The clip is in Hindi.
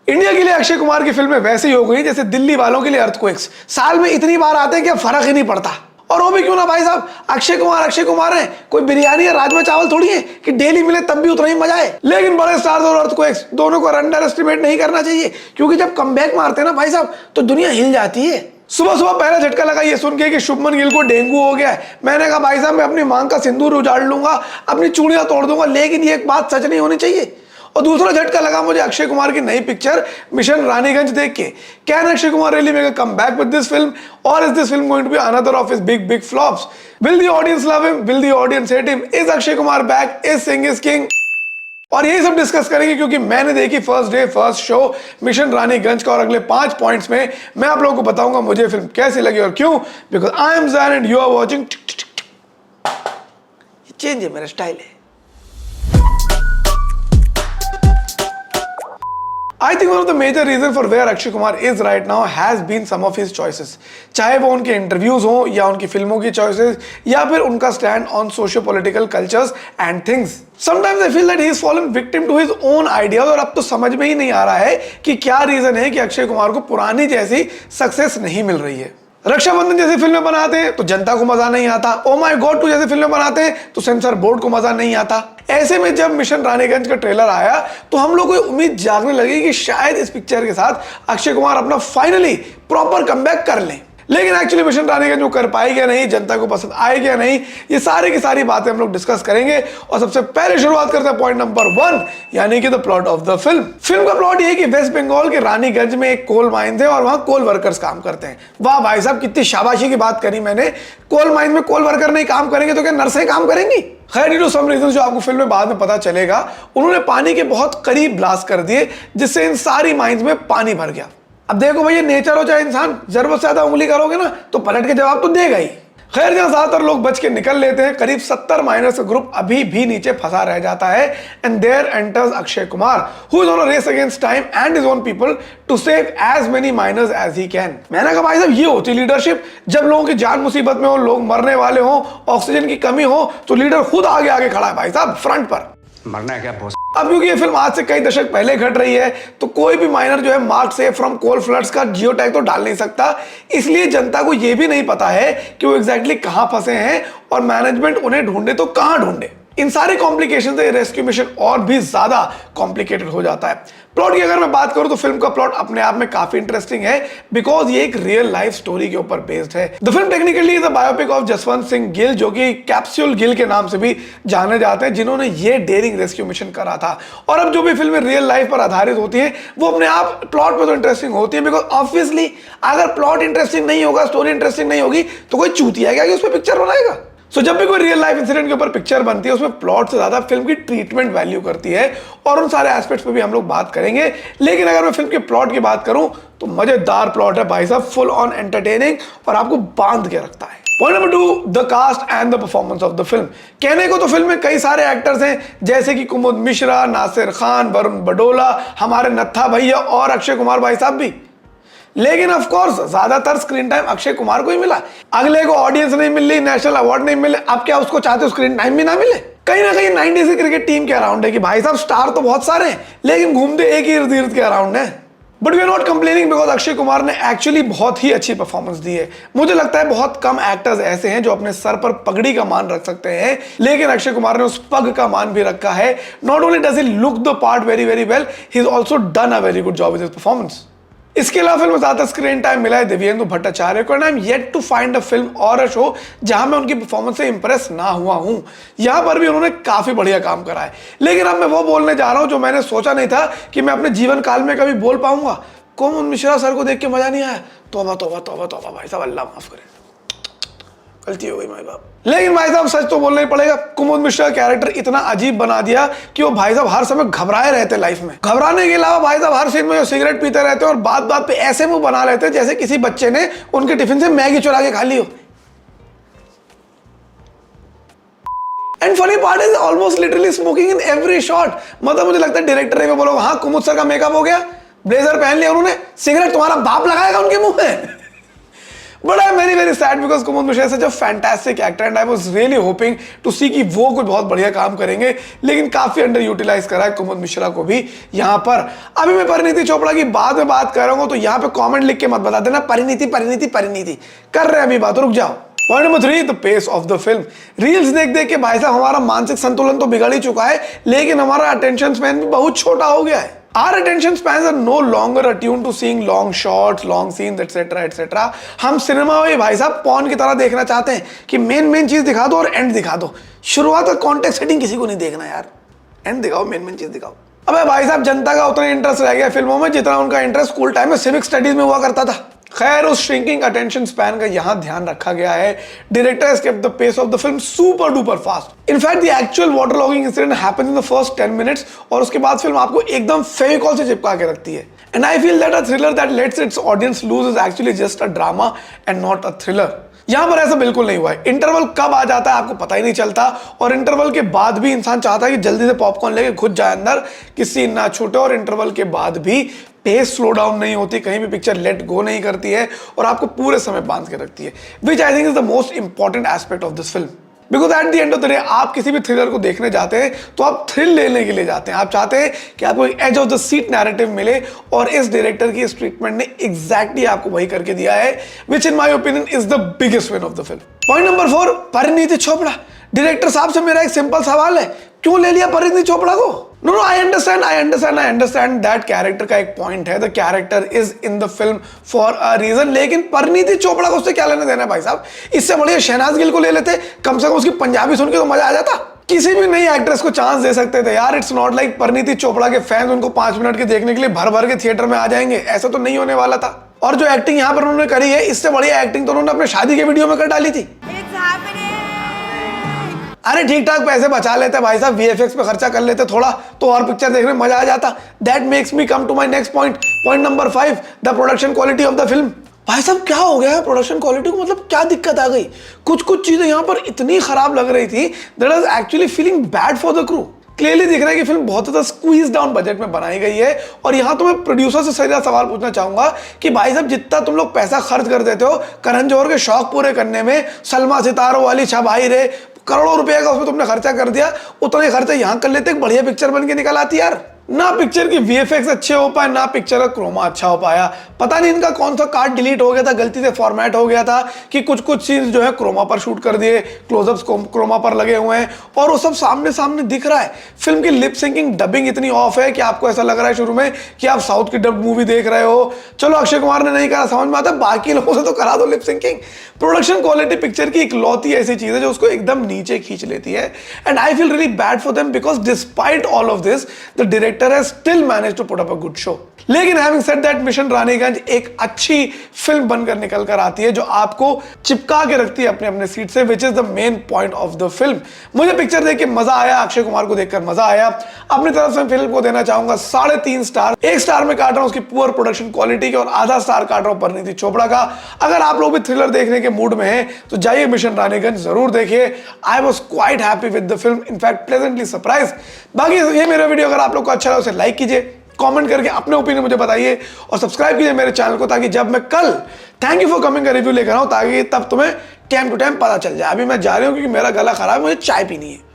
इंडिया के लिए अक्षय कुमार की फिल्में वैसे ही हो गई जैसे दिल्ली वालों के लिए अर्थक्वेक्स, साल में इतनी बार आते हैं कि फर्क ही नहीं पड़ता। और वो भी क्यों ना भाई साहब, अक्षय कुमार है, कोई बिरयानी या राजमा चावल थोड़ी है कि डेली मिले तब भी उतना ही मजा है। लेकिन बड़े स्टार्स और अर्थक्वेक्स दोनों को अंडर एस्टिमेट नहीं करना चाहिए, क्योंकि जब कमबैक मारते हैं ना भाई साहब तो दुनिया हिल जाती है। सुबह सुबह पहला झटका लगा ये सुन के कि शुभमन गिल को डेंगू हो गया है। मैंने कहा भाई साहब मैं अपनी मांग का सिंदूर उजाड़ लूंगा, अपनी चूड़ियां तोड़ दूंगा, लेकिन ये एक बात सच नहीं होनी चाहिए। और दूसरा झटका लगा मुझे अक्षय कुमार की नई पिक्चर मिशन रानीगंज देख के। Can Akshay Kumar really make a comeback with this film, or is this film going to be another of his big flops? Will the audience love him? Will the audience hate him? Is Akshay Kumar back? Is Singh is king? और यही सब डिस्कस करेंगे क्योंकि मैंने देखी first day first show mission Raniganj का, और अगले 5 पॉइंट्स में मैं आप लोगों को बताऊंगा मुझे फिल्म कैसी लगी और क्यों। Because I am Jain and you are watching. Change है, मेरा स्टाइल है। I think one of the major reasons for where Akshay Kumar is right now has been some of his choices. चाहे वो उनके इंटरव्यूज हो या उनकी फिल्मों की चॉइसेस या फिर उनका stand on socio political cultures and things. Sometimes I feel that he has fallen victim to his own ideas, और अब तो समझ में ही नहीं आ रहा है कि क्या रीजन है कि अक्षय कुमार को पुरानी जैसी सक्सेस नहीं मिल रही है। रक्षाबंधन जैसी फिल्में बनाते हैं तो जनता को मजा नहीं आता, ओ माय गॉड 2 जैसी फिल्में बनाते हैं तो सेंसर बोर्ड को मजा नहीं आता। ऐसे में जब मिशन रानीगंज का ट्रेलर आया तो हम लोग को उम्मीद जागने लगी कि शायद इस पिक्चर के साथ अक्षय कुमार अपना फाइनली प्रॉपर कमबैक कर लें। लेकिन एक्चुअली मिशन रानीगंज वो कर पाएगा नहीं, जनता को पसंद आएगा नहीं, ये सारी की सारी बातें हम लोग डिस्कस करेंगे। और सबसे पहले शुरुआत करते हैं पॉइंट नंबर 1, यानी कि the plot of the film. Film का प्लॉट ये है कि वेस्ट बंगाल के रानीगंज में एक कोल माइंस है और वहां कोल वर्कर्स काम करते हैं। वाह भाई साहब, कितनी शाबाशी की बात करी मैंने। कोल माइंस में कोल वर्कर नहीं काम करेंगे तो क्या नर्सें काम करेंगी? खैर, ड्यू टू सम रीजन जो आपको फिल्म में बाद में पता चलेगा, उन्होंने पानी के बहुत करीब ब्लास्ट कर दिए जिससे इन सारी माइंस में पानी भर गया। अब देखो भैया, नेचर हो चाहे इंसान, जरूरत से ज्यादा उंगली करोगे ना तो पलट के जवाब तो देगा ही। खैर, जहां ज्यादातर लोग बच के निकल लेते हैं, करीब 70 माइनर्स का ग्रुप अभी भी नीचे फंसा रह जाता है। And there enters Akshay Kumar, who is on a race against time and his own people to save as many miners as he can. मैंने कहा भाई साहब, ये होती लीडरशिप। जब लोगों की जान मुसीबत में हो, लोग मरने वाले हो, ऑक्सीजन की कमी हो, तो लीडर खुद आगे आगे खड़ा है भाई साहब, फ्रंट पर। मरना है क्या बॉस? अब क्योंकि ये फिल्म आज से कई दशक पहले घट रही है तो कोई भी माइनर जो है mark safe from coal floods का जियो टैग तो डाल नहीं सकता, इसलिए जनता को यह भी नहीं पता है कि वो एग्जैक्टली कहां फंसे हैं और मैनेजमेंट उन्हें ढूंढे तो कहां ढूंढे। इन सारे कॉम्प्लिकेशन से रेस्क्यू मिशन और भी ज्यादा कॉम्प्लिकेटेड हो जाता है। प्लॉट की अगर मैं बात करूं तो फिल्म का प्लॉट अपने आप में काफी इंटरेस्टिंग है, बिकॉज ये एक रियल लाइफ स्टोरी के ऊपर बेस्ड है। The film technically is a biopic of Jaswant Singh Gill, जो कि कैप्सूल गिल के नाम से भी जाने जाते हैं, जिन्होंने ये डेयरिंग रेस्क्यू मिशन करा था। और अब जो भी फिल्में रियल लाइफ पर आधारित होती है वो अपने आप प्लॉट में तो इंटरेस्टिंग होती है, बिकॉज ऑब्वियसली अगर प्लॉट इंटरेस्टिंग नहीं होगा, स्टोरी इंटरेस्टिंग नहीं होगी तो कोई चूतिया क्या कि उस पर पिक्चर बनाएगा। सो जब भी कोई रियल लाइफ इंसिडेंट के ऊपर पिक्चर बनती है उसमें प्लॉट से ज्यादा फिल्म की ट्रीटमेंट वैल्यू करती है, और उन सारे एस्पेक्ट्स पे भी हम लोग बात करेंगे। लेकिन अगर मैं फिल्म के प्लॉट की बात करूं तो मजेदार प्लॉट है भाई साहब, फुल ऑन एंटरटेनिंग और आपको बांध के रखता है। Point number 2, the cast and the performance of the film. कहने को तो फिल्म में कई सारे एक्टर्स हैं, जैसे कि कुमुद मिश्रा, नासिर खान, वरुण बडोला, हमारे नत्था भैया और अक्षय कुमार भाई साहब भी। लेकिन ऑफ कोर्स ज्यादातर स्क्रीन टाइम अक्षय कुमार को ही मिला। अगले को ऑडियंस नहीं मिल रही, नेशनल अवार्ड नहीं मिले, अब क्या उसको चाहते हो स्क्रीन टाइम भी ना मिले? कहीं ना कहीं 90s की क्रिकेट टीम के अराउंड है कि भाई साहब स्टार तो बहुत सारे हैं लेकिन घूमते एक ही इर्द गिर्द के अराउंड है। But we are not complaining, because Akshay Kumar ने एक्चुअली बहुत ही अच्छी परफॉर्मेंस दी है। मुझे लगता है बहुत कम एक्टर्स ऐसे हैं जो अपने सर पर पगड़ी का मान रख सकते हैं, लेकिन अक्षय कुमार ने उस पग का मान भी रखा है। Not only does he look the part very very well, he is also done a very good job with his performance. इसके अलावा फिल्म में ज्यादा स्क्रीन टाइम मिला है दिव्येंदु भट्टाचार्य को, and I am yet to find a film or a show जहां मैं उनकी परफॉर्मेंस से इंप्रेस ना हुआ हूं। यहां पर भी उन्होंने काफी बढ़िया काम करा है। लेकिन अब मैं वो बोलने जा रहा हूं जो मैंने सोचा नहीं था कि मैं अपने जीवन काल में कभी बोल पाऊंगा। कुमुद मिश्रा सर को देख के मजा नहीं आया। तौबा तौबा तौबा तौबा भाई साहब, अल्लाह माफ करे, गलती हो गई माई बाप। लेकिन भाई साहब सच तो बोलना ही पड़ेगा, कुमुद मिश्रा का कैरेक्टर इतना अजीब बना दिया कि वो भाई साहब हर समय घबराए रहते लाइफ में। घबराने के अलावा भाई साहब हर सीन में सिगरेट पीते रहते और बात बात पे ऐसे मुंह बना लेते हैं जैसे किसी बच्चे ने उनके टिफिन से मैगी चुरा के खा ली हो। And funny part is almost literally smoking in every shot. मतलब मुझे लगता है डायरेक्टर ने बोला हाँ कुमुद सर का मेकअप हो गया, ब्लेजर पहन लिया उन्होंने, सिगरेट तुम्हारा बाप लगाएगा उनके मुंह में। But I am very very sad because Kumud Mishra is such a fantastic actor and I was really hoping to see कि वो कोई बहुत बढ़िया काम करेंगे, लेकिन काफी अंडर यूटिलाइज करा है कुमुद मिश्रा को भी यहाँ पर। अभी मैं परिणीति चोपड़ा की बाद में बात कर रहा हूँ, तो यहाँ पे कॉमेंट लिख के मत बता देना परिणीति परिणीति परिणीति, कर रहे हैं अभी बात, रुक जाओ। Point number 3, the pace of the film. Reels देख देख के भाई साहब हमारा मानसिक संतुलन तो बिगड़ ही चुका है, लेकिन हमारा अटेंशन स्पैन भी बहुत छोटा हो गया है। Our attention spans are no longer attuned to seeing long shots, long scenes, etc. etc. हम सिनेमा में भाई साहब पॉर्न की तरह देखना चाहते हैं कि मेन चीज दिखा दो और एंड दिखा दो। शुरुआत का कॉन्टेक्स्ट सेटिंग किसी को नहीं देखना यार, एंड दिखाओ, मेन चीज दिखाओ। अबे भाई साहब जनता का उतना इंटरेस्ट रह गया फिल्मों में जितना उनका इंटरेस्ट स्कूल टाइम में सिविक स्टडीज में हुआ करता था। खैर उस श्रिंकिंग अटेंशन स्पैन का यहां ध्यान रखा गया है। Director has kept the pace of the film super duper fast. Infact the actual water logging incident happens in the first 10 minutes और उसके बाद फिल्म आपको एकदम फेविकॉल से चिपका के रखती है। And I feel that a thriller that lets its audience lose is actually just a drama and not a thriller. यहां पर ऐसा बिल्कुल नहीं हुआ है। इंटरवल कब आ जाता है आपको पता ही नहीं चलता, और इंटरवल के बाद भी इंसान चाहता है कि जल्दी से पॉपकॉर्न लेके घुस जाए अंदर कि सीन ना छूटे, और इंटरवल के बाद भी पेस स्लो डाउन नहीं होती, कहीं भी पिक्चर लेट गो नहीं करती है और आपको पूरे समय बांध के रखती है, which I think is the most important aspect of this film. Because at the end of the day आप किसी भी थ्रिलर को देखने जाते हैं तो आप थ्रिल लेने के लिए जाते हैं, आप चाहते हैं कि आपको एक edge of the seat narrative मिले, और इस डायरेक्टर की इस ट्रीटमेंट ने एग्जैक्टली आपको वही करके दिया है, which in my opinion is the biggest win of the film. Point number 4, Parineeti Chopra. Director साहब से मेरा एक सिंपल सवाल है, क्यों ले लिया परिणीति चोपड़ा को? No, I understand that character का एक पॉइंट है, the character is in the film for a reason, लेकिन परिणीति चोपड़ा को उससे क्या लेना देना है भाई साहब? इससे बढ़िया शहनाज गिल को ले लेते, कम से कम उसकी पंजाबी सुन के तो मजा आ जाता। किसी भी नई एक्ट्रेस को चांस दे सकते थे यार। It's not like Parineeti Chopra के फैंस उनको 5 मिनट के देखने के लिए भर भर के थिएटर में आ जाएंगे, ऐसा तो नहीं होने वाला था। और जो एक्टिंग यहाँ पर उन्होंने करी है, इससे बढ़िया एक्टिंग तो उन्होंने अपने शादी के वीडियो में कर डाली थी। अरे ठीक ठाक पैसे बचा लेते भाई साहब, वीएफएक्स पे खर्चा कर लेते थोड़ा, तो और पिक्चर देखने में मजा आ जाता। That makes me come to my next point, point number 5, the production quality of the film. भाई साहब क्या हो गया है प्रोडक्शन क्वालिटी को, मतलब क्या दिक्कत आ गई? कुछ चीजें यहाँ पर इतनी खराब लग रही थी that was actually feeling bad for the crew. Clearly दिख रहा है कि फिल्म बहुत ज्यादा स्क्वीज डाउन बजट में बनाई गई है। और यहाँ तो मैं प्रोड्यूसर से सीधा सवाल पूछना चाहूंगा कि भाई साहब जितना तुम लोग पैसा खर्च कर देते हो करण जौहर के शौक पूरे करने में, सलमा सितारों वाली छबाई रे, करोड़ों रुपए का उसमें तुमने खर्चा कर दिया, उतना ही खर्चा यहाँ कर लेते, एक बढ़िया पिक्चर बन के निकल आती यार। ना पिक्चर की वीएफएक्स अच्छे हो पाए, ना पिक्चर का क्रोमा अच्छा हो पाया। पता नहीं इनका कौन सा कार्ड डिलीट हो गया था, गलती से फॉर्मेट हो गया था कि कुछ सीन्स जो है क्रोमा पर शूट कर दिए, क्लोजअप्स क्रोमा पर लगे हुए हैं और वो सब सामने सामने दिख रहा है। फिल्म की लिप सिंकिंग डबिंग इतनी ऑफ है कि आपको ऐसा लग रहा है शुरू में कि आप साउथ की डब मूवी देख रहे हो। चलो अक्षय कुमार ने नहीं करा समझ में आता, बाकी लोगों से तो करा दो lip syncing. Production quality picture की इकलौती ऐसी चीज है जो उसको एकदम नीचे खींच लेती है, and I feel really bad for them because despite all of this the director has still manage to put up a good show. लेकिन having said that, Mission Raniganj एक अच्छी फिल्म बनकर निकल कर आती है जो आपको चिपका के रखती है अपने अपने सीट से, which is the main point of the film. मुझे पिक्चर देख के मजा आया, अक्षय कुमार को देखकर मजा आया। अपनी तरफ से फिल्म को देना चाहूंगा 3.5 स्टार। 1 स्टार में काट रहा हूं उसकी पुअर प्रोडक्शन क्वालिटी के, और आधा स्टार काट रहा हूं परिणीति चोपड़ा का। अगर आप लोग भी थ्रिलर देखने के मूड में हैं तो जाइए मिशन रानीगंज जरूर देखिए। I was quite happy with the film, in fact pleasantly surprise. बाकी ये मेरा वीडियो अगर आप लोग को अच्छा लगा उसे लाइक कीजिए, कमेंट करके अपने ओपिनियन मुझे बताइए, और सब्सक्राइब कीजिए मेरे चैनल को, ताकि जब मैं कल थैंक यू फॉर कमिंग का रिव्यू लेकर आऊं ताकि तब तुम्हें टाइम टू टाइम पता चल जाए। अभी मैं जा रही हूं क्योंकि मेरा गला खराब है, मुझे चाय पीनी है।